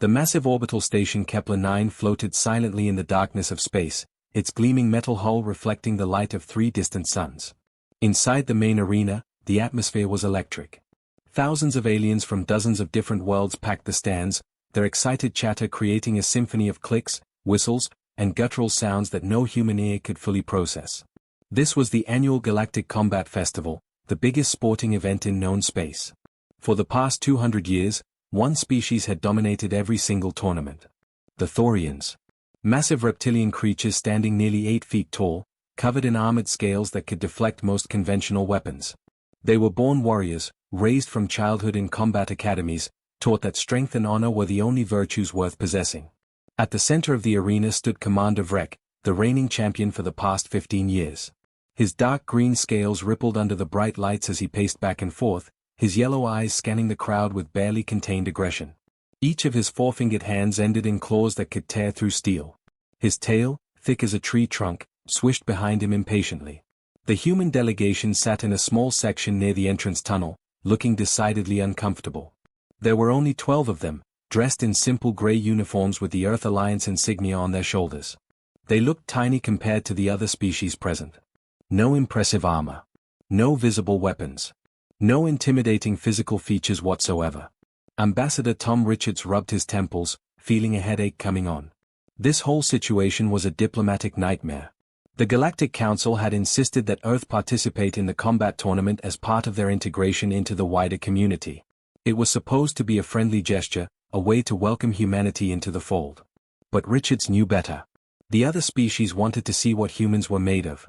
The massive orbital station Kepler-9 floated silently in the darkness of space, its gleaming metal hull reflecting the light of 3 distant suns. Inside the main arena, the atmosphere was electric. Thousands of aliens from dozens of different worlds packed the stands, their excited chatter creating a symphony of clicks, whistles, and guttural sounds that no human ear could fully process. This was the annual Galactic Combat Festival, the biggest sporting event in known space. For the past 200 years, one species had dominated every single tournament. The Thorians. Massive reptilian creatures standing nearly 8 feet tall, covered in armored scales that could deflect most conventional weapons. They were born warriors, raised from childhood in combat academies, taught that strength and honor were the only virtues worth possessing. At the center of the arena stood Commander Vrek, the reigning champion for the past 15 years. His dark green scales rippled under the bright lights as he paced back and forth, his yellow eyes scanning the crowd with barely contained aggression. Each of his four-fingered hands ended in claws that could tear through steel. His tail, thick as a tree trunk, swished behind him impatiently. The human delegation sat in a small section near the entrance tunnel, looking decidedly uncomfortable. There were only 12 of them, dressed in simple gray uniforms with the Earth Alliance insignia on their shoulders. They looked tiny compared to the other species present. No impressive armor. No visible weapons. No intimidating physical features whatsoever. Ambassador Tom Richards rubbed his temples, feeling a headache coming on. This whole situation was a diplomatic nightmare. The Galactic Council had insisted that Earth participate in the combat tournament as part of their integration into the wider community. It was supposed to be a friendly gesture, a way to welcome humanity into the fold. But Richards knew better. The other species wanted to see what humans were made of.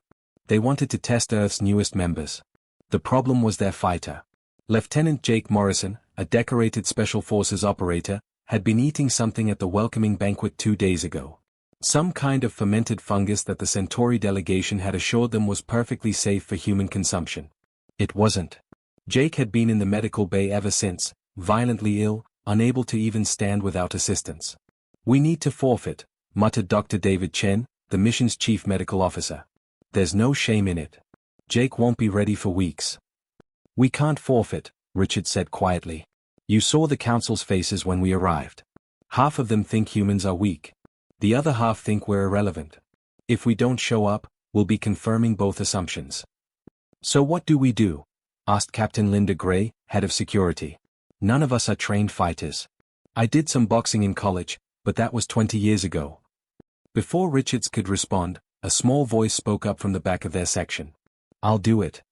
They wanted to test Earth's newest members. The problem was their fighter. Lieutenant Jake Morrison, a decorated Special Forces operator, had been eating something at the welcoming banquet 2 days ago. Some kind of fermented fungus that the Centauri delegation had assured them was perfectly safe for human consumption. It wasn't. Jake had been in the medical bay ever since, violently ill, unable to even stand without assistance. "We need to forfeit," muttered Dr. David Chen, the mission's chief medical officer. "There's no shame in it. Jake won't be ready for weeks." "We can't forfeit," Richard said quietly. "You saw the council's faces when we arrived. Half of them think humans are weak. The other half think we're irrelevant. If we don't show up, we'll be confirming both assumptions." "So what do we do?" asked Captain Linda Gray, head of security. "None of us are trained fighters. I did some boxing in college, but that was 20 years ago." Before Richards could respond, a small voice spoke up from the back of their section. "I'll do it."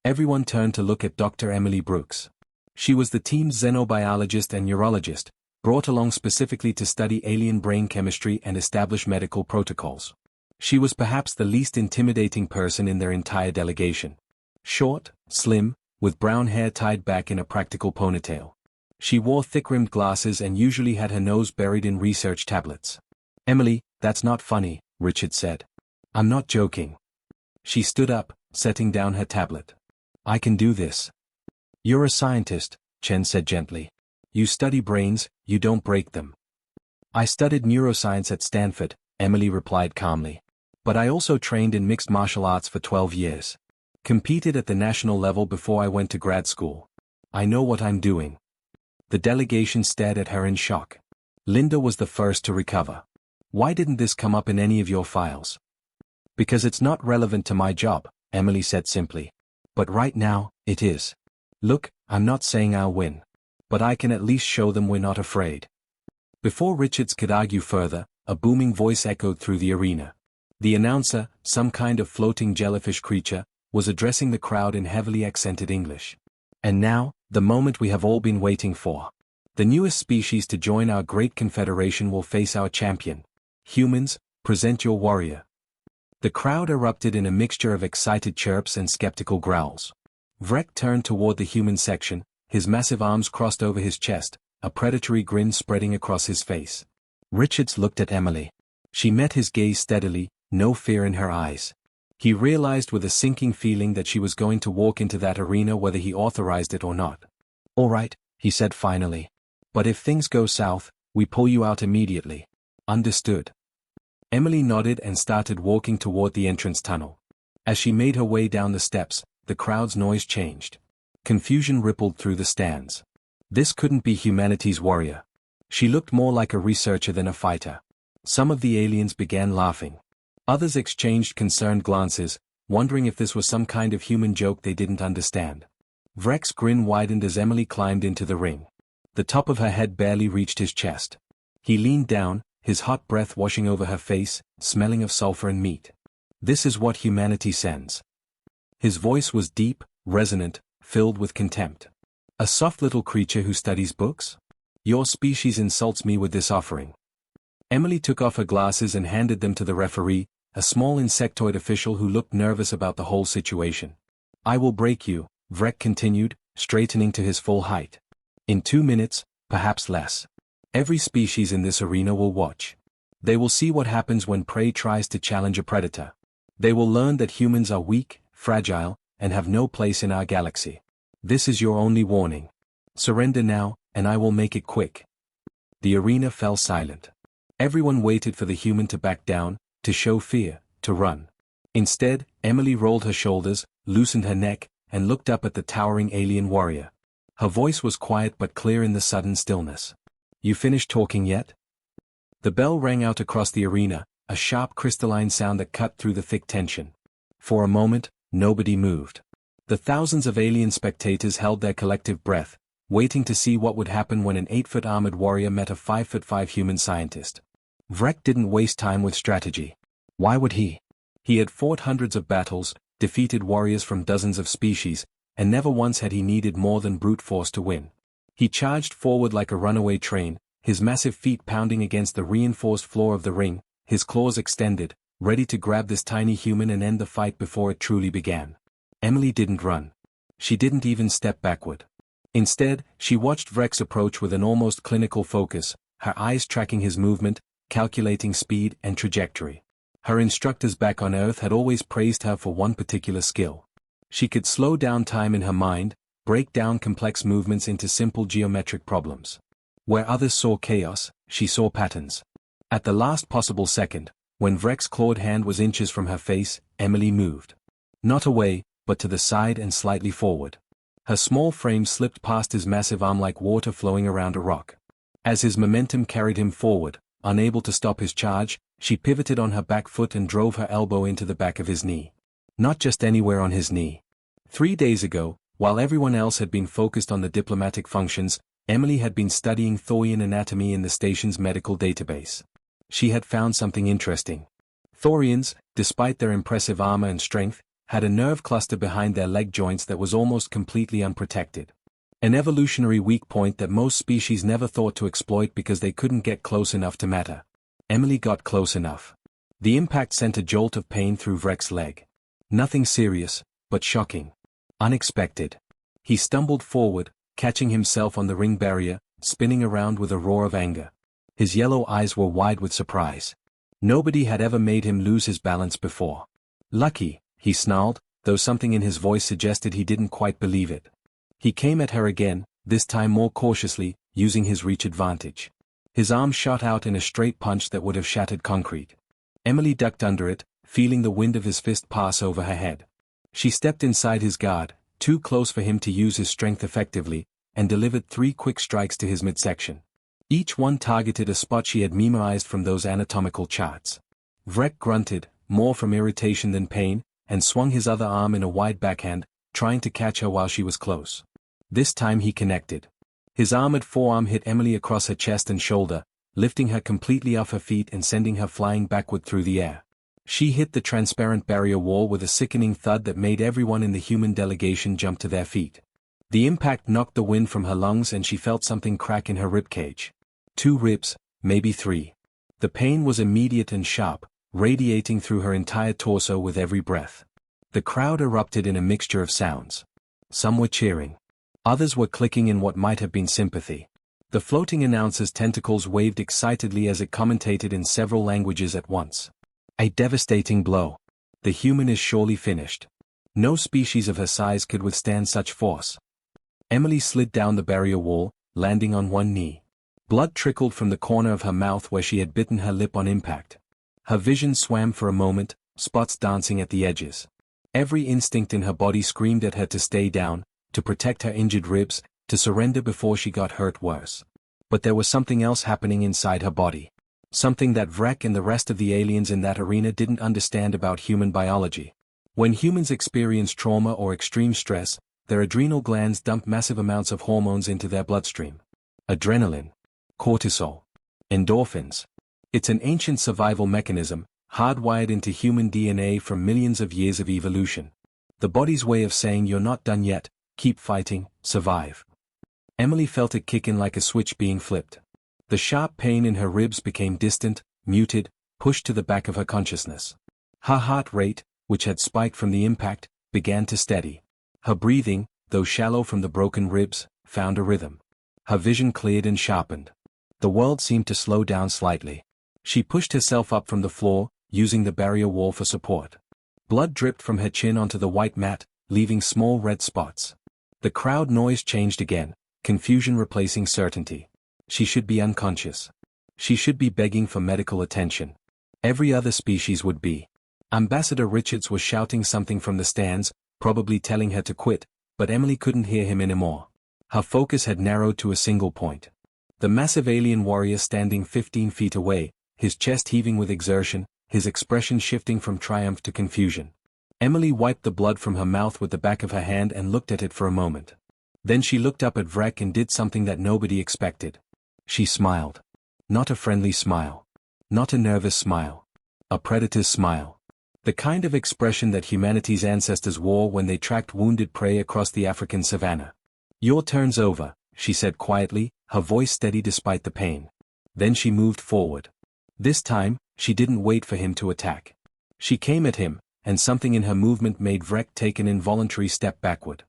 Everyone turned to look at Dr. Emily Brooks. She was the team's xenobiologist and neurologist, brought along specifically to study alien brain chemistry and establish medical protocols. She was perhaps the least intimidating person in their entire delegation. Short, slim, with brown hair tied back in a practical ponytail. She wore thick-rimmed glasses and usually had her nose buried in research tablets. "Emily, that's not funny," Richard said. "I'm not joking." She stood up, setting down her tablet. "I can do this." "You're a scientist," Chen said gently. "You study brains, you don't break them." "I studied neuroscience at Stanford," Emily replied calmly. "But I also trained in mixed martial arts for 12 years. Competed at the national level before I went to grad school. I know what I'm doing." The delegation stared at her in shock. Linda was the first to recover. "Why didn't this come up in any of your files?" "Because it's not relevant to my job," Emily said simply. "But right now, it is. Look, I'm not saying I'll win. But I can at least show them we're not afraid." Before Richards could argue further, a booming voice echoed through the arena. The announcer, some kind of floating jellyfish creature, was addressing the crowd in heavily accented English. "And now, the moment we have all been waiting for. The newest species to join our great confederation will face our champion. Humans, present your warrior." The crowd erupted in a mixture of excited chirps and skeptical growls. Vrek turned toward the human section, his massive arms crossed over his chest, a predatory grin spreading across his face. Richards looked at Emily. She met his gaze steadily, no fear in her eyes. He realized with a sinking feeling that she was going to walk into that arena whether he authorized it or not. "All right," he said finally. "But if things go south, we pull you out immediately." "Understood." Emily nodded and started walking toward the entrance tunnel. As she made her way down the steps, the crowd's noise changed. Confusion rippled through the stands. This couldn't be humanity's warrior. She looked more like a researcher than a fighter. Some of the aliens began laughing. Others exchanged concerned glances, wondering if this was some kind of human joke they didn't understand. Vrek's grin widened as Emily climbed into the ring. The top of her head barely reached his chest. He leaned down, his hot breath washing over her face, smelling of sulfur and meat. This is what humanity sends. His voice was deep, resonant, filled with contempt. A soft little creature who studies books? Your species insults me with this offering. Emily took off her glasses and handed them to the referee, a small insectoid official who looked nervous about the whole situation. I will break you, Vrek continued, straightening to his full height. In 2 minutes, perhaps less. Every species in this arena will watch. They will see what happens when prey tries to challenge a predator. They will learn that humans are weak, fragile, and have no place in our galaxy. This is your only warning. Surrender now, and I will make it quick. The arena fell silent. Everyone waited for the human to back down, to show fear, to run. Instead, Emily rolled her shoulders, loosened her neck, and looked up at the towering alien warrior. Her voice was quiet but clear in the sudden stillness. You finished talking yet? The bell rang out across the arena, a sharp crystalline sound that cut through the thick tension. For a moment, nobody moved. The thousands of alien spectators held their collective breath, waiting to see what would happen when an 8-foot armored warrior met a 5'5" human scientist. Vrek didn't waste time with strategy. Why would he? He had fought hundreds of battles, defeated warriors from dozens of species, and never once had he needed more than brute force to win. He charged forward like a runaway train, his massive feet pounding against the reinforced floor of the ring, his claws extended, ready to grab this tiny human and end the fight before it truly began. Emily didn't run. She didn't even step backward. Instead, she watched Vrek's approach with an almost clinical focus, her eyes tracking his movement, calculating speed and trajectory. Her instructors back on Earth had always praised her for one particular skill. She could slow down time in her mind, break down complex movements into simple geometric problems. Where others saw chaos, she saw patterns. At the last possible second, when Vrek's clawed hand was inches from her face, Emily moved. Not away, but to the side and slightly forward. Her small frame slipped past his massive arm like water flowing around a rock. As his momentum carried him forward, unable to stop his charge, she pivoted on her back foot and drove her elbow into the back of his knee. Not just anywhere on his knee. 3 days ago, while everyone else had been focused on the diplomatic functions, Emily had been studying Thorian anatomy in the station's medical database. She had found something interesting. Thorians, despite their impressive armor and strength, had a nerve cluster behind their leg joints that was almost completely unprotected. An evolutionary weak point that most species never thought to exploit because they couldn't get close enough to matter. Emily got close enough. The impact sent a jolt of pain through Vrek's leg. Nothing serious, but shocking. Unexpected. He stumbled forward, catching himself on the ring barrier, spinning around with a roar of anger. His yellow eyes were wide with surprise. Nobody had ever made him lose his balance before. Lucky, he snarled, though something in his voice suggested he didn't quite believe it. He came at her again, this time more cautiously, using his reach advantage. His arm shot out in a straight punch that would have shattered concrete. Emily ducked under it, feeling the wind of his fist pass over her head. She stepped inside his guard, too close for him to use his strength effectively, and delivered 3 quick strikes to his midsection. Each one targeted a spot she had memorized from those anatomical charts. Vrek grunted, more from irritation than pain, and swung his other arm in a wide backhand, trying to catch her while she was close. This time he connected. His armored forearm hit Emily across her chest and shoulder, lifting her completely off her feet and sending her flying backward through the air. She hit the transparent barrier wall with a sickening thud that made everyone in the human delegation jump to their feet. The impact knocked the wind from her lungs and she felt something crack in her ribcage. 2 ribs, maybe 3. The pain was immediate and sharp, radiating through her entire torso with every breath. The crowd erupted in a mixture of sounds. Some were cheering. Others were clicking in what might have been sympathy. The floating announcer's tentacles waved excitedly as it commentated in several languages at once. A devastating blow. The human is surely finished. No species of her size could withstand such force. Emily slid down the barrier wall, landing on one knee. Blood trickled from the corner of her mouth where she had bitten her lip on impact. Her vision swam for a moment, spots dancing at the edges. Every instinct in her body screamed at her to stay down, to protect her injured ribs, to surrender before she got hurt worse. But there was something else happening inside her body. Something that Vrek and the rest of the aliens in that arena didn't understand about human biology. When humans experience trauma or extreme stress, their adrenal glands dump massive amounts of hormones into their bloodstream. Adrenaline, cortisol, endorphins. It's an ancient survival mechanism, hardwired into human DNA from millions of years of evolution. The body's way of saying you're not done yet, keep fighting, survive. Emily felt it kick in like a switch being flipped. The sharp pain in her ribs became distant, muted, pushed to the back of her consciousness. Her heart rate, which had spiked from the impact, began to steady. Her breathing, though shallow from the broken ribs, found a rhythm. Her vision cleared and sharpened. The world seemed to slow down slightly. She pushed herself up from the floor, using the barrier wall for support. Blood dripped from her chin onto the white mat, leaving small red spots. The crowd noise changed again, confusion replacing certainty. She should be unconscious. She should be begging for medical attention. Every other species would be. Ambassador Richards was shouting something from the stands, probably telling her to quit, but Emily couldn't hear him anymore. Her focus had narrowed to a single point. The massive alien warrior standing 15 feet away, his chest heaving with exertion, his expression shifting from triumph to confusion. Emily wiped the blood from her mouth with the back of her hand and looked at it for a moment. Then she looked up at Vrek and did something that nobody expected. She smiled. Not a friendly smile. Not a nervous smile. A predator's smile. The kind of expression that humanity's ancestors wore when they tracked wounded prey across the African savanna. "Your turn's over," she said quietly, her voice steady despite the pain. Then she moved forward. This time, she didn't wait for him to attack. She came at him, and something in her movement made Vrek take an involuntary step backward.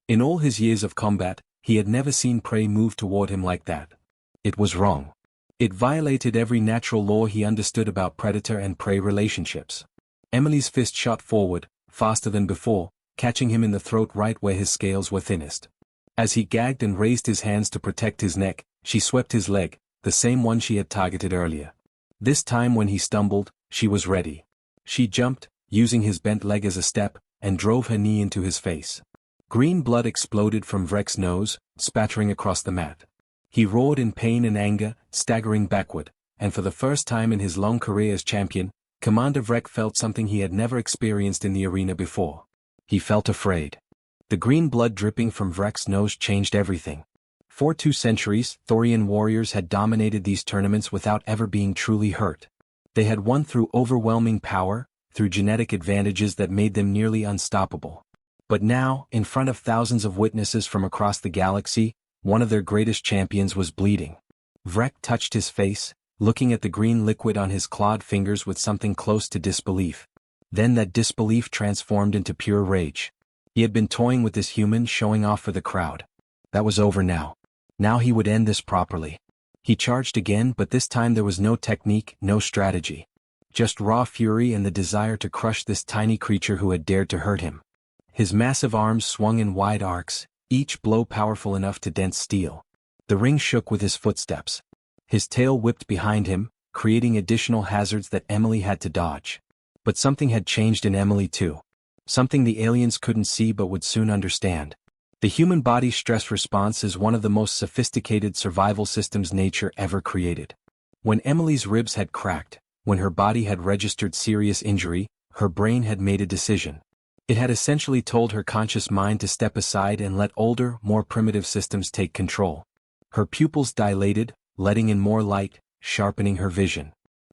In all his years of combat, he had never seen prey move toward him like that. It was wrong. It violated every natural law he understood about predator and prey relationships. Emily's fist shot forward, faster than before, catching him in the throat right where his scales were thinnest. As he gagged and raised his hands to protect his neck, she swept his leg, the same one she had targeted earlier. This time when he stumbled, she was ready. She jumped, using his bent leg as a step, and drove her knee into his face. Green blood exploded from Vrek's nose, spattering across the mat. He roared in pain and anger, staggering backward, and for the first time in his long career as champion, Commander Vrek felt something he had never experienced in the arena before. He felt afraid. The green blood dripping from Vrek's nose changed everything. For 2 centuries, Thorian warriors had dominated these tournaments without ever being truly hurt. They had won through overwhelming power, through genetic advantages that made them nearly unstoppable. But now, in front of thousands of witnesses from across the galaxy, one of their greatest champions was bleeding. Vrek touched his face, looking at the green liquid on his clawed fingers with something close to disbelief. Then that disbelief transformed into pure rage. He had been toying with this human, showing off for the crowd. That was over now. Now he would end this properly. He charged again, but this time there was no technique, no strategy. Just raw fury and the desire to crush this tiny creature who had dared to hurt him. His massive arms swung in wide arcs, each blow powerful enough to dent steel. The ring shook with his footsteps. His tail whipped behind him, creating additional hazards that Emily had to dodge. But something had changed in Emily too. Something the aliens couldn't see but would soon understand. The human body's stress response is one of the most sophisticated survival systems nature ever created. When Emily's ribs had cracked, when her body had registered serious injury, her brain had made a decision. It had essentially told her conscious mind to step aside and let older, more primitive systems take control. Her pupils dilated, letting in more light, sharpening her vision.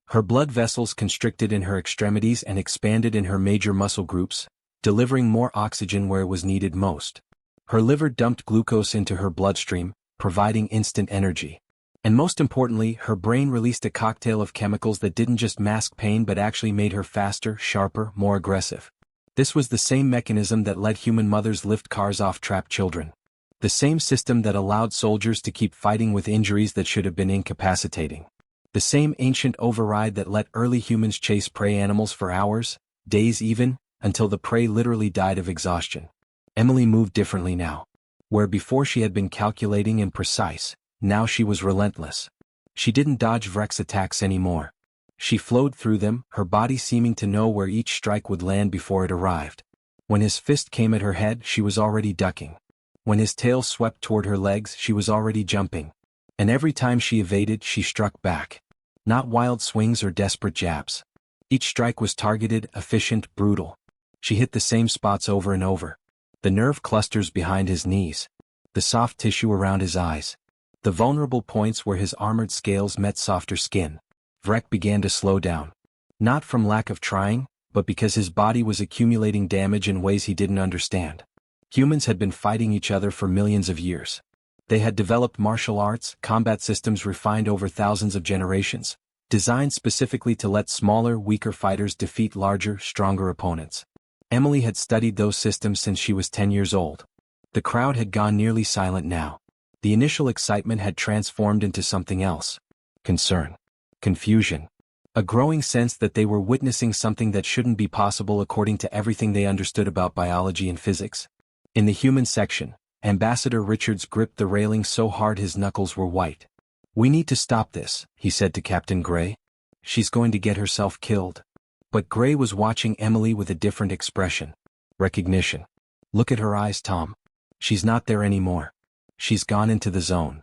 Her blood vessels constricted in her extremities and expanded in her major muscle groups, delivering more oxygen where it was needed most. Her liver dumped glucose into her bloodstream, providing instant energy. And most importantly, her brain released a cocktail of chemicals that didn't just mask pain but actually made her faster, sharper, more aggressive. This was the same mechanism that let human mothers lift cars off trapped children. The same system that allowed soldiers to keep fighting with injuries that should have been incapacitating. The same ancient override that let early humans chase prey animals for hours, days even, until the prey literally died of exhaustion. Emily moved differently now. Where before she had been calculating and precise, now she was relentless. She didn't dodge Vrek's attacks anymore. She flowed through them, her body seeming to know where each strike would land before it arrived. When his fist came at her head, she was already ducking. When his tail swept toward her legs, she was already jumping. And every time she evaded, she struck back. Not wild swings or desperate jabs. Each strike was targeted, efficient, brutal. She hit the same spots over and over. The nerve clusters behind his knees. The soft tissue around his eyes. The vulnerable points where his armored scales met softer skin. Vrek began to slow down. Not from lack of trying, but because his body was accumulating damage in ways he didn't understand. Humans had been fighting each other for millions of years. They had developed martial arts, combat systems refined over thousands of generations, designed specifically to let smaller, weaker fighters defeat larger, stronger opponents. Emily had studied those systems since she was 10 years old. The crowd had gone nearly silent now. The initial excitement had transformed into something else. Concern. Confusion. A growing sense that they were witnessing something that shouldn't be possible according to everything they understood about biology and physics. In the human section, Ambassador Richards gripped the railing so hard his knuckles were white. "We need to stop this," he said to Captain Gray. "She's going to get herself killed." But Gray was watching Emily with a different expression. Recognition. "Look at her eyes, Tom. She's not there anymore. She's gone into the zone."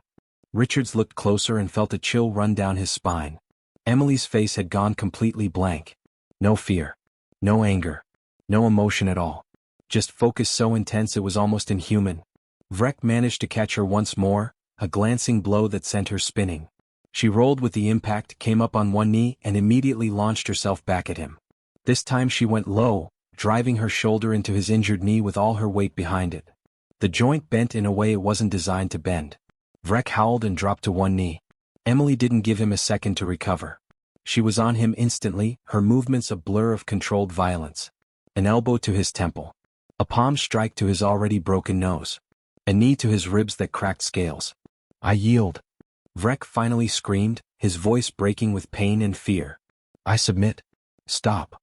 Richards looked closer and felt a chill run down his spine. Emily's face had gone completely blank. No fear. No anger. No emotion at all. Just focus so intense it was almost inhuman. Vrek managed to catch her once more, a glancing blow that sent her spinning. She rolled with the impact, came up on one knee and immediately launched herself back at him. This time she went low, driving her shoulder into his injured knee with all her weight behind it. The joint bent in a way it wasn't designed to bend. Vrek howled and dropped to one knee. Emily didn't give him a second to recover. She was on him instantly, her movements a blur of controlled violence. An elbow to his temple. A palm strike to his already broken nose. A knee to his ribs that cracked scales. "I yield." Vrek finally screamed, his voice breaking with pain and fear. "I submit. Stop."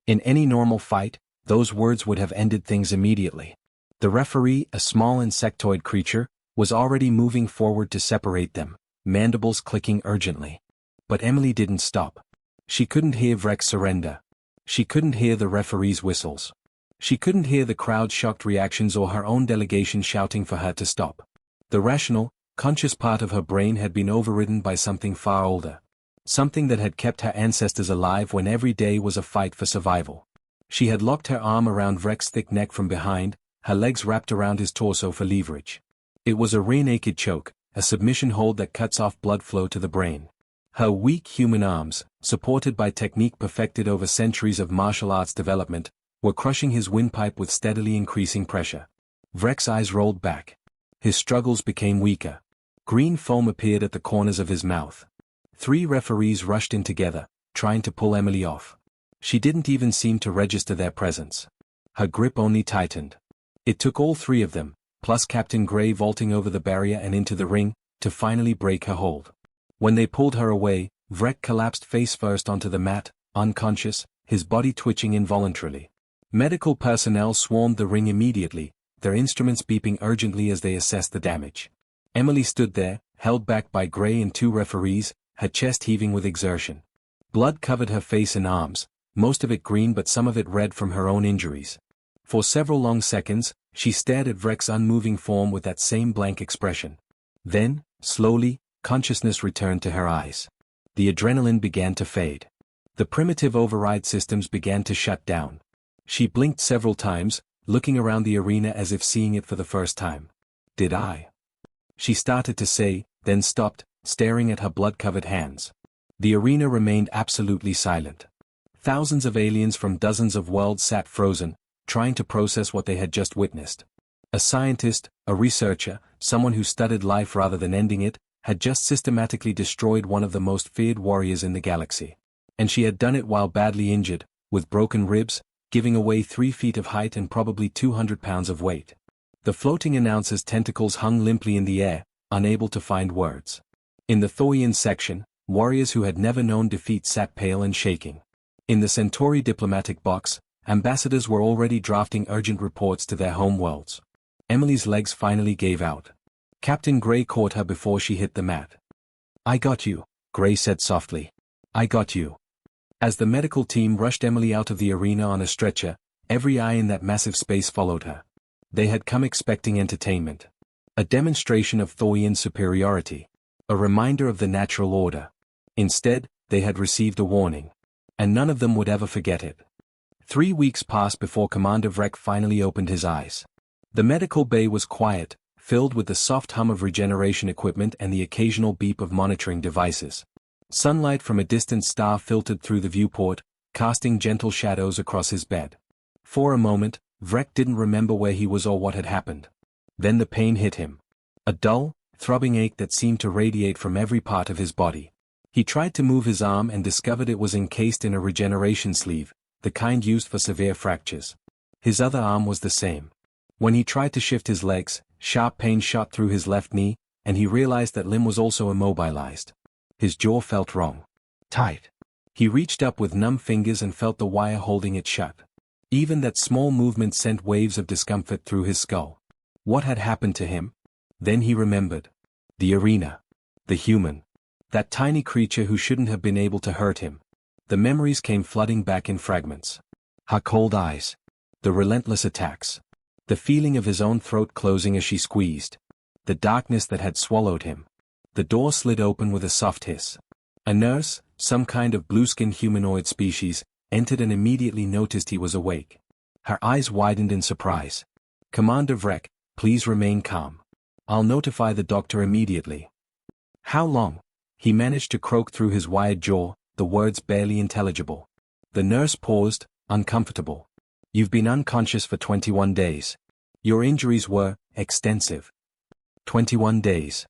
In any normal fight, those words would have ended things immediately. The referee, a small insectoid creature, was already moving forward to separate them, mandibles clicking urgently. But Emily didn't stop. She couldn't hear Vrek surrender. She couldn't hear the referee's whistles. She couldn't hear the crowd's shocked reactions or her own delegation shouting for her to stop. The rational, conscious part of her brain had been overridden by something far older. Something that had kept her ancestors alive when every day was a fight for survival. She had locked her arm around Vrek's thick neck from behind, her legs wrapped around his torso for leverage. It was a rear-naked choke, a submission hold that cuts off blood flow to the brain. Her weak human arms, supported by technique perfected over centuries of martial arts development, were crushing his windpipe with steadily increasing pressure. Vrek's eyes rolled back. His struggles became weaker. Green foam appeared at the corners of his mouth. 3 referees rushed in together, trying to pull Emily off. She didn't even seem to register their presence. Her grip only tightened. It took all 3 of them, plus Captain Gray vaulting over the barrier and into the ring, to finally break her hold. When they pulled her away, Vrek collapsed face first onto the mat, unconscious, his body twitching involuntarily. Medical personnel swarmed the ring immediately, their instruments beeping urgently as they assessed the damage. Emily stood there, held back by Gray and 2 referees, her chest heaving with exertion. Blood covered her face and arms, most of it green but some of it red from her own injuries. For several long seconds, she stared at Vrek's unmoving form with that same blank expression. Then, slowly, consciousness returned to her eyes. The adrenaline began to fade. The primitive override systems began to shut down. She blinked several times, looking around the arena as if seeing it for the first time. "Did I?" she started to say, then stopped, staring at her blood-covered hands. The arena remained absolutely silent. Thousands of aliens from dozens of worlds sat frozen, trying to process what they had just witnessed. A scientist, a researcher, someone who studied life rather than ending it, had just systematically destroyed one of the most feared warriors in the galaxy. And she had done it while badly injured, with broken ribs, giving away 3 feet of height and probably 200 pounds of weight. The floating announcer's tentacles hung limply in the air, unable to find words. In the Thorian section, warriors who had never known defeat sat pale and shaking. In the Centauri diplomatic box, ambassadors were already drafting urgent reports to their home worlds. Emily's legs finally gave out. Captain Gray caught her before she hit the mat. "I got you," Gray said softly. "I got you." As the medical team rushed Emily out of the arena on a stretcher, every eye in that massive space followed her. They had come expecting entertainment. A demonstration of Thorian superiority. A reminder of the natural order. Instead, they had received a warning. And none of them would ever forget it. 3 weeks passed before Commander Vrek finally opened his eyes. The medical bay was quiet, filled with the soft hum of regeneration equipment and the occasional beep of monitoring devices. Sunlight from a distant star filtered through the viewport, casting gentle shadows across his bed. For a moment, Vrek didn't remember where he was or what had happened. Then the pain hit him. A dull, throbbing ache that seemed to radiate from every part of his body. He tried to move his arm and discovered it was encased in a regeneration sleeve, the kind used for severe fractures. His other arm was the same. When he tried to shift his legs, sharp pain shot through his left knee, and he realized that limb was also immobilized. His jaw felt wrong. Tight. He reached up with numb fingers and felt the wire holding it shut. Even that small movement sent waves of discomfort through his skull. What had happened to him? Then he remembered. The arena. The human. That tiny creature who shouldn't have been able to hurt him. The memories came flooding back in fragments. Her cold eyes. The relentless attacks. The feeling of his own throat closing as she squeezed. The darkness that had swallowed him. The door slid open with a soft hiss. A nurse, some kind of blue-skinned humanoid species, entered and immediately noticed he was awake. Her eyes widened in surprise. Commander Vrek, please remain calm. I'll notify the doctor immediately. How long? He managed to croak through his wired jaw, the words barely intelligible. The nurse paused, uncomfortable. You've been unconscious for 21 days. Your injuries were extensive. 21 days.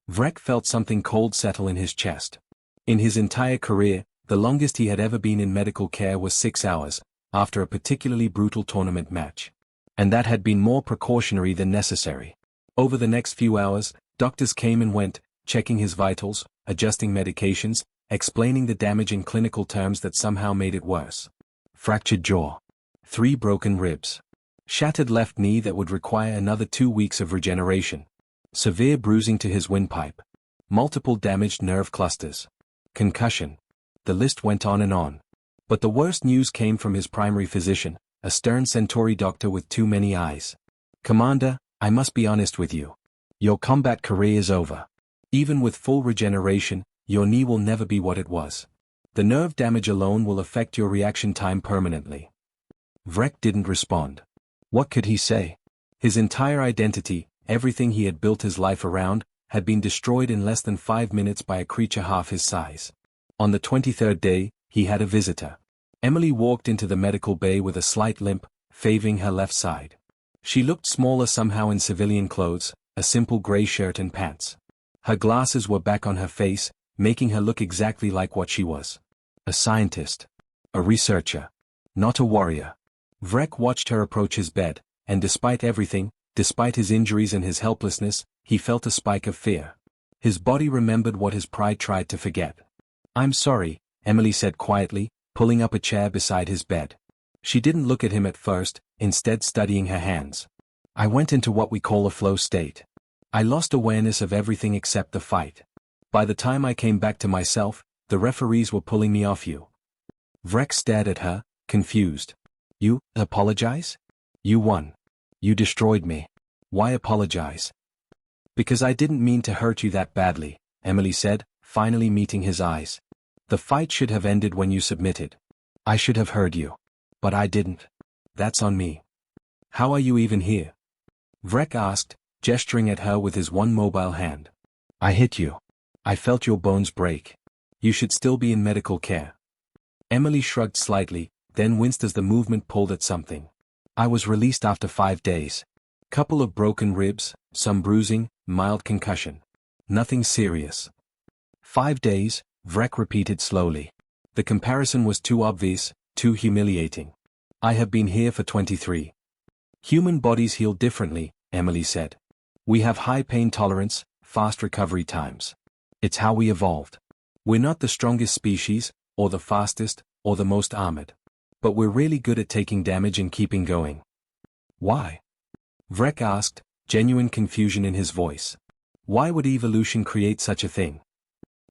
Vrek felt something cold settle in his chest. In his entire career, the longest he had ever been in medical care was 6 hours, after a particularly brutal tournament match. And that had been more precautionary than necessary. Over the next few hours, doctors came and went, checking his vitals, adjusting medications, explaining the damage in clinical terms that somehow made it worse. Fractured jaw. 3 broken ribs. Shattered left knee that would require another 2 weeks of regeneration. Severe bruising to his windpipe. Multiple damaged nerve clusters. Concussion. The list went on and on. But the worst news came from his primary physician, a stern Centauri doctor with too many eyes. Commander, I must be honest with you. Your combat career is over. Even with full regeneration, your knee will never be what it was. The nerve damage alone will affect your reaction time permanently. Vrek didn't respond. What could he say? His entire identity, everything he had built his life around, had been destroyed in less than 5 minutes by a creature half his size. On the 23rd day, he had a visitor. Emily walked into the medical bay with a slight limp, favoring her left side. She looked smaller somehow in civilian clothes, a simple gray shirt and pants. Her glasses were back on her face, making her look exactly like what she was. A scientist. A researcher. Not a warrior. Vrek watched her approach his bed, and despite everything, despite his injuries and his helplessness, he felt a spike of fear. His body remembered what his pride tried to forget. I'm sorry, Emily said quietly, pulling up a chair beside his bed. She didn't look at him at first, instead studying her hands. I went into what we call a flow state. I lost awareness of everything except the fight. By the time I came back to myself, the referees were pulling me off you. Vrek stared at her, confused. You apologize? You won. You destroyed me. Why apologize? Because I didn't mean to hurt you that badly, Emily said, finally meeting his eyes. The fight should have ended when you submitted. I should have heard you. But I didn't. That's on me. How are you even here? Vrek asked, gesturing at her with his one mobile hand. I hit you. I felt your bones break. You should still be in medical care. Emily shrugged slightly, then winced as the movement pulled at something. I was released after 5 days. Couple of broken ribs, some bruising, mild concussion. Nothing serious. 5 days, Vrek repeated slowly. The comparison was too obvious, too humiliating. I have been here for 23. Human bodies heal differently, Emily said. We have high pain tolerance, fast recovery times. It's how we evolved. We're not the strongest species, or the fastest, or the most armored. But we're really good at taking damage and keeping going. Why? Vrek asked, genuine confusion in his voice. Why would evolution create such a thing?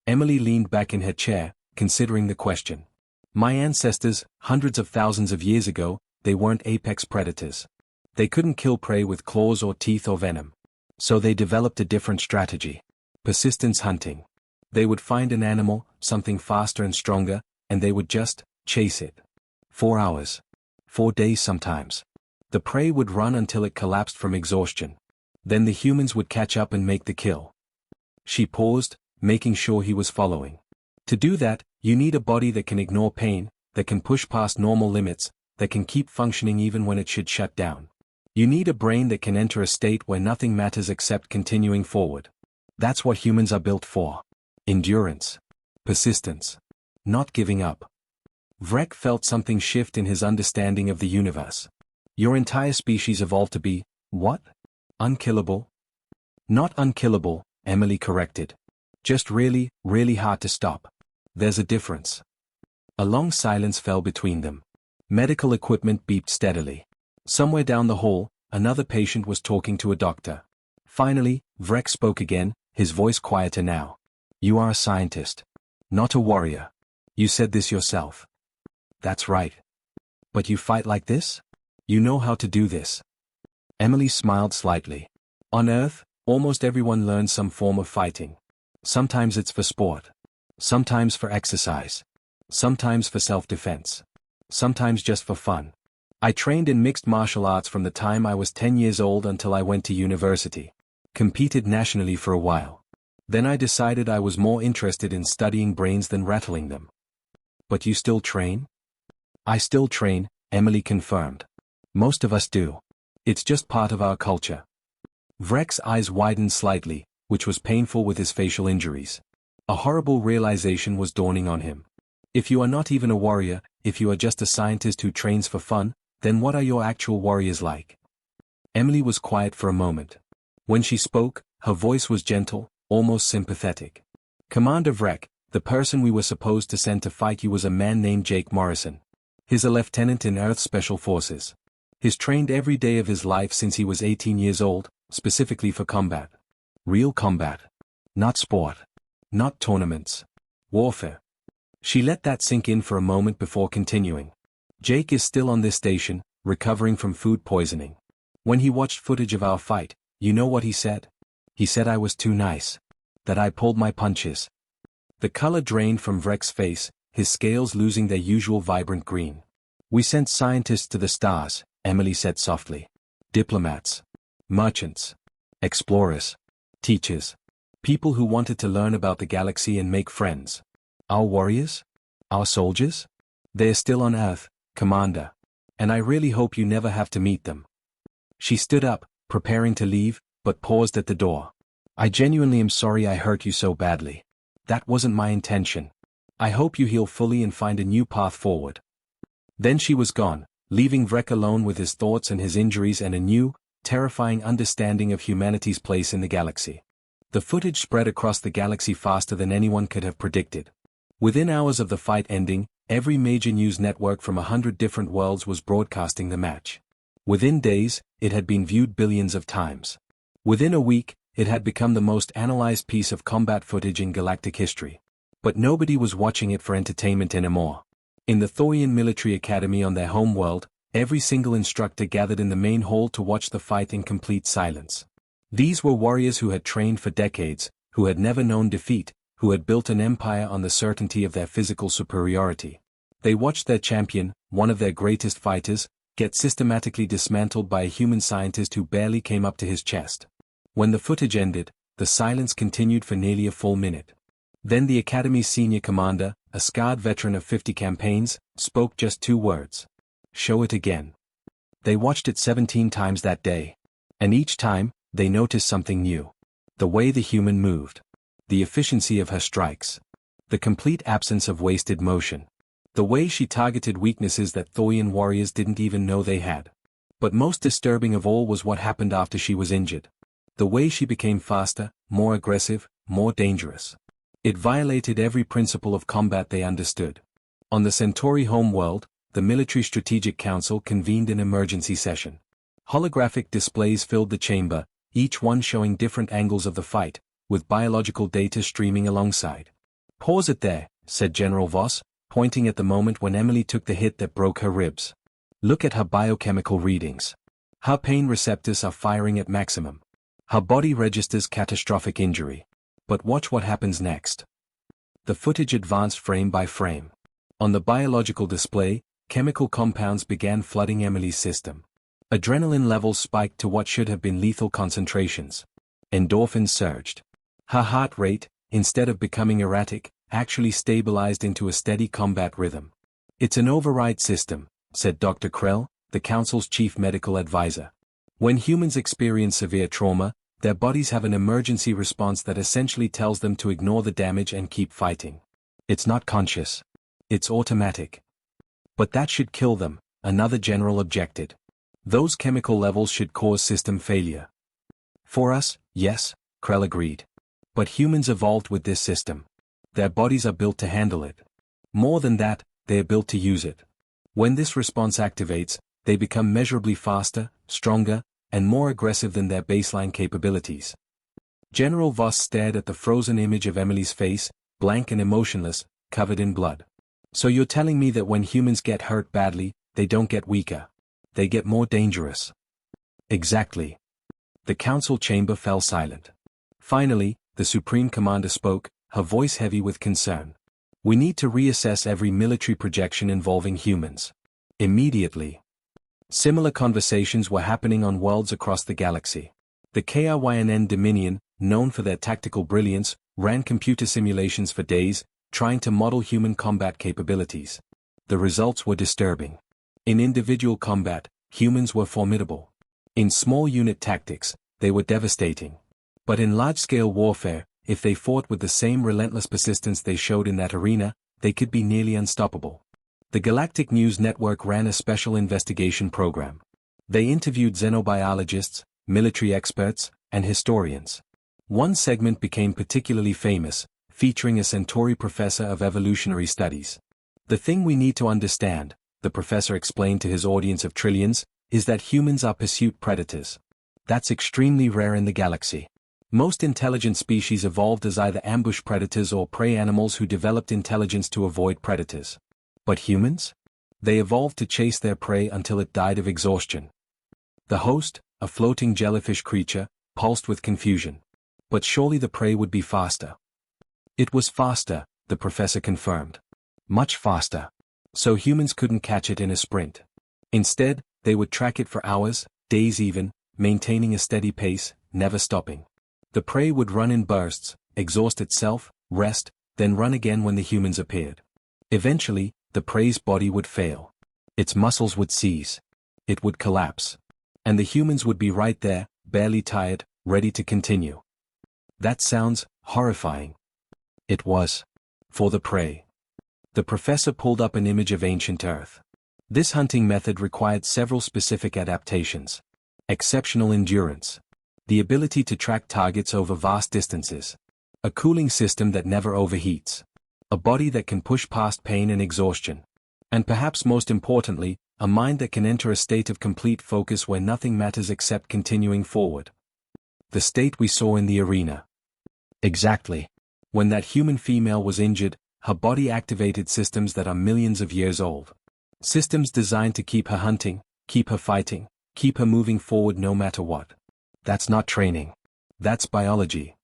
Emily leaned back in her chair, considering the question. My ancestors, hundreds of thousands of years ago, they weren't apex predators. They couldn't kill prey with claws or teeth or venom. So they developed a different strategy. Persistence hunting. They would find an animal, something faster and stronger, and they would just chase it. 4 hours. 4 days sometimes. The prey would run until it collapsed from exhaustion. Then the humans would catch up and make the kill. She paused, making sure he was following. To do that, you need a body that can ignore pain, that can push past normal limits, that can keep functioning even when it should shut down. You need a brain that can enter a state where nothing matters except continuing forward. That's what humans are built for. Endurance. Persistence. Not giving up. Vrek felt something shift in his understanding of the universe. Your entire species evolved to be, what? Unkillable? Not unkillable, Emily corrected. Just really, really hard to stop. There's a difference. A long silence fell between them. Medical equipment beeped steadily. Somewhere down the hall, another patient was talking to a doctor. Finally, Vrek spoke again, his voice quieter now. You are a scientist. Not a warrior. You said this yourself. That's right. But you fight like this? You know how to do this. Emily smiled slightly. On Earth, almost everyone learns some form of fighting. Sometimes it's for sport. Sometimes for exercise. Sometimes for self-defense. Sometimes just for fun. I trained in mixed martial arts from the time I was 10 years old until I went to university. Competed nationally for a while. Then I decided I was more interested in studying brains than rattling them. But you still train? I still train, Emily confirmed. Most of us do. It's just part of our culture. Vrek's eyes widened slightly, which was painful with his facial injuries. A horrible realization was dawning on him. If you are not even a warrior, if you are just a scientist who trains for fun, then what are your actual warriors like? Emily was quiet for a moment. When she spoke, her voice was gentle, almost sympathetic. Commander Vrek, the person we were supposed to send to fight you was a man named Jake Morrison. He's a lieutenant in Earth's Special Forces. He's trained every day of his life since he was 18 years old, specifically for combat. Real combat. Not sport. Not tournaments. Warfare. She let that sink in for a moment before continuing. Jake is still on this station, recovering from food poisoning. When he watched footage of our fight, you know what he said? He said I was too nice. That I pulled my punches. The color drained from Vrek's face, his scales losing their usual vibrant green. We sent scientists to the stars, Emily said softly. Diplomats. Merchants. Explorers. Teachers. People who wanted to learn about the galaxy and make friends. Our warriors? Our soldiers? They're still on Earth, Commander. And I really hope you never have to meet them. She stood up, preparing to leave, but paused at the door. I genuinely am sorry I hurt you so badly. That wasn't my intention. I hope you heal fully and find a new path forward. Then she was gone, leaving Vrek alone with his thoughts and his injuries and a new, terrifying understanding of humanity's place in the galaxy. The footage spread across the galaxy faster than anyone could have predicted. Within hours of the fight ending, every major news network from 100 different worlds was broadcasting the match. Within days, it had been viewed billions of times. Within a week, it had become the most analyzed piece of combat footage in galactic history. But nobody was watching it for entertainment anymore. In the Thorian Military Academy on their home world, every single instructor gathered in the main hall to watch the fight in complete silence. These were warriors who had trained for decades, who had never known defeat, who had built an empire on the certainty of their physical superiority. They watched their champion, one of their greatest fighters, get systematically dismantled by a human scientist who barely came up to his chest. When the footage ended, the silence continued for nearly a full minute. Then the Academy's senior commander, a scarred veteran of 50 campaigns, spoke just 2 words. Show it again. They watched it 17 times that day. And each time, they noticed something new. The way the human moved. The efficiency of her strikes. The complete absence of wasted motion. The way she targeted weaknesses that Thorian warriors didn't even know they had. But most disturbing of all was what happened after she was injured. The way she became faster, more aggressive, more dangerous. It violated every principle of combat they understood. On the Centauri homeworld, the Military Strategic Council convened an emergency session. Holographic displays filled the chamber, each one showing different angles of the fight, with biological data streaming alongside. Pause it there, said General Voss, pointing at the moment when Emily took the hit that broke her ribs. Look at her biochemical readings. Her pain receptors are firing at maximum. Her body registers catastrophic injury. But watch what happens next. The footage advanced frame by frame. On the biological display, chemical compounds began flooding Emily's system. Adrenaline levels spiked to what should have been lethal concentrations. Endorphins surged. Her heart rate, instead of becoming erratic, actually stabilized into a steady combat rhythm. "It's an override system," said Dr. Krell, the Council's chief medical advisor. "When humans experience severe trauma, their bodies have an emergency response that essentially tells them to ignore the damage and keep fighting. It's not conscious. It's automatic." "But that should kill them," another general objected. "Those chemical levels should cause system failure." "For us, yes," Krell agreed. "But humans evolved with this system. Their bodies are built to handle it. More than that, they are built to use it. When this response activates, they become measurably faster, stronger, and more aggressive than their baseline capabilities." General Voss stared at the frozen image of Emily's face, blank and emotionless, covered in blood. "So you're telling me that when humans get hurt badly, they don't get weaker. They get more dangerous." "Exactly." The council chamber fell silent. Finally, the Supreme Commander spoke, her voice heavy with concern. "We need to reassess every military projection involving humans. Immediately." Similar conversations were happening on worlds across the galaxy. The KRYNN Dominion, known for their tactical brilliance, ran computer simulations for days, trying to model human combat capabilities. The results were disturbing. In individual combat, humans were formidable. In small unit tactics, they were devastating. But in large-scale warfare, if they fought with the same relentless persistence they showed in that arena, they could be nearly unstoppable. The Galactic News Network ran a special investigation program. They interviewed xenobiologists, military experts, and historians. One segment became particularly famous, featuring a Centauri professor of evolutionary studies. "The thing we need to understand," the professor explained to his audience of trillions, "is that humans are pursuit predators. That's extremely rare in the galaxy. Most intelligent species evolved as either ambush predators or prey animals who developed intelligence to avoid predators. But humans? They evolved to chase their prey until it died of exhaustion." The host, a floating jellyfish creature, pulsed with confusion. "But surely the prey would be faster." "It was faster," the professor confirmed. "Much faster. So humans couldn't catch it in a sprint. Instead, they would track it for hours, days even, maintaining a steady pace, never stopping. The prey would run in bursts, exhaust itself, rest, then run again when the humans appeared. Eventually, the prey's body would fail. Its muscles would seize. It would collapse. And the humans would be right there, barely tired, ready to continue." "That sounds horrifying." It was. For the prey. The professor pulled up an image of ancient Earth. This hunting method required several specific adaptations. Exceptional endurance. The ability to track targets over vast distances. A cooling system that never overheats. A body that can push past pain and exhaustion. And perhaps most importantly, a mind that can enter a state of complete focus where nothing matters except continuing forward. The state we saw in the arena. Exactly. When that human female was injured, her body activated systems that are millions of years old. Systems designed to keep her hunting, keep her fighting, keep her moving forward no matter what. That's not training. That's biology.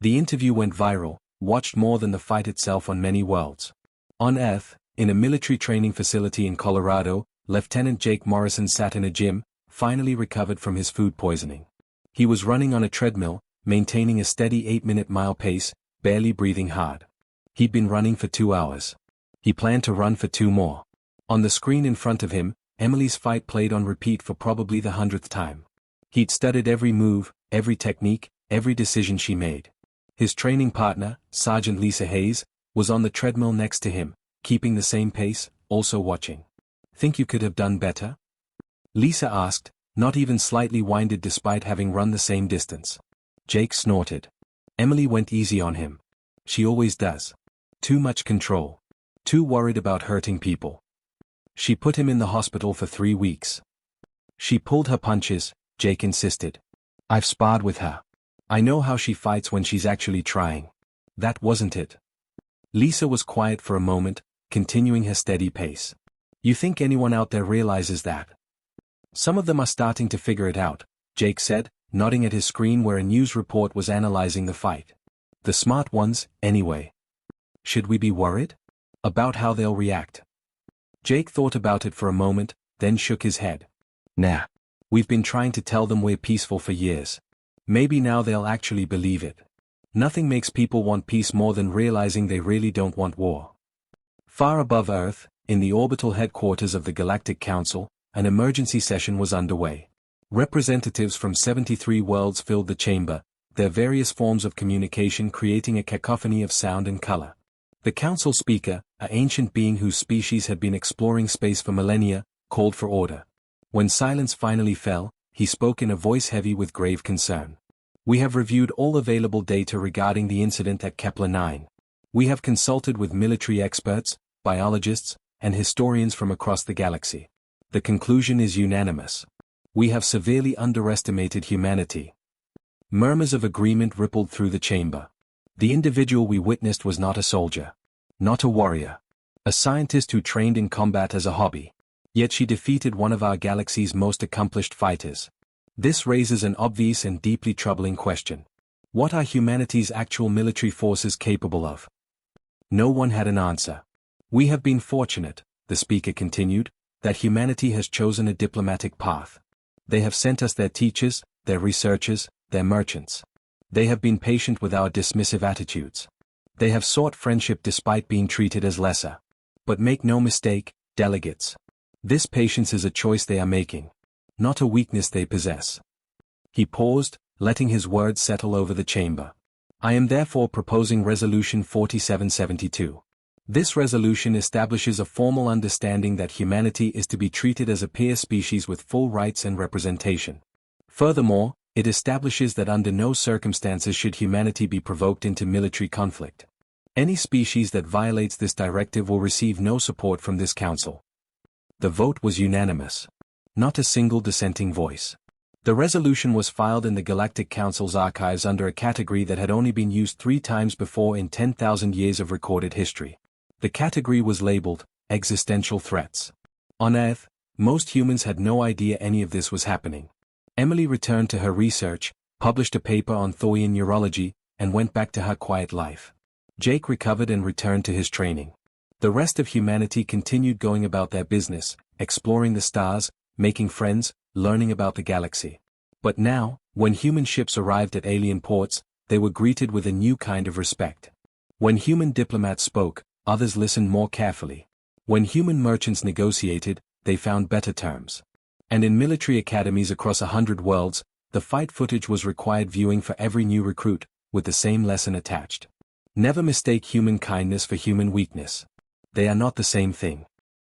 The interview went viral, watched more than the fight itself on many worlds. On Earth, in a military training facility in Colorado, Lieutenant Jake Morrison sat in a gym, finally recovered from his food poisoning. He was running on a treadmill, maintaining a steady 8-minute mile pace, barely breathing hard. He'd been running for 2 hours. He planned to run for 2 more. On the screen in front of him, Emily's fight played on repeat for probably the 100th time. He'd studied every move, every technique, every decision she made. His training partner, Sergeant Lisa Hayes, was on the treadmill next to him, keeping the same pace, also watching. "Think you could have done better?" Lisa asked, not even slightly winded despite having run the same distance. Jake snorted. Emily went easy on him. She always does. Too much control. Too worried about hurting people. She put him in the hospital for 3 weeks. She pulled her punches, Jake insisted. "I've sparred with her. I know how she fights when she's actually trying." That wasn't it. Lisa was quiet for a moment, continuing her steady pace. "You think anyone out there realizes that?" "Some of them are starting to figure it out," Jake said, nodding at his screen where a news report was analyzing the fight. The smart ones, anyway. Should we be worried? About how they'll react? Jake thought about it for a moment, then shook his head. Nah. We've been trying to tell them we're peaceful for years. Maybe now they'll actually believe it. Nothing makes people want peace more than realizing they really don't want war. Far above Earth, in the orbital headquarters of the Galactic Council, an emergency session was underway. Representatives from 73 worlds filled the chamber, their various forms of communication creating a cacophony of sound and color. The council speaker, an ancient being whose species had been exploring space for millennia, called for order. When silence finally fell, he spoke in a voice heavy with grave concern. We have reviewed all available data regarding the incident at Kepler 9. We have consulted with military experts, biologists, and historians from across the galaxy. The conclusion is unanimous. We have severely underestimated humanity. Murmurs of agreement rippled through the chamber. The individual we witnessed was not a soldier. Not a warrior. A scientist who trained in combat as a hobby. Yet she defeated one of our galaxy's most accomplished fighters. This raises an obvious and deeply troubling question. What are humanity's actual military forces capable of? No one had an answer. We have been fortunate, the speaker continued, that humanity has chosen a diplomatic path. They have sent us their teachers, their researchers, their merchants. They have been patient with our dismissive attitudes. They have sought friendship despite being treated as lesser. But make no mistake, delegates. This patience is a choice they are making. Not a weakness they possess. He paused, letting his words settle over the chamber. I am therefore proposing Resolution 4772. This resolution establishes a formal understanding that humanity is to be treated as a peer species with full rights and representation. Furthermore, it establishes that under no circumstances should humanity be provoked into military conflict. Any species that violates this directive will receive no support from this council. The vote was unanimous. Not a single dissenting voice. The resolution was filed in the Galactic Council's archives under a category that had only been used 3 times before in 10,000 years of recorded history. The category was labeled, Existential Threats. On Earth, most humans had no idea any of this was happening. Emily returned to her research, published a paper on Thorian neurology, and went back to her quiet life. Jake recovered and returned to his training. The rest of humanity continued going about their business, exploring the stars, making friends, learning about the galaxy. But now, when human ships arrived at alien ports, they were greeted with a new kind of respect. When human diplomats spoke, others listened more carefully. When human merchants negotiated, they found better terms. And in military academies across 100 worlds, the fight footage was required viewing for every new recruit, with the same lesson attached. Never mistake human kindness for human weakness. They are not the same thing.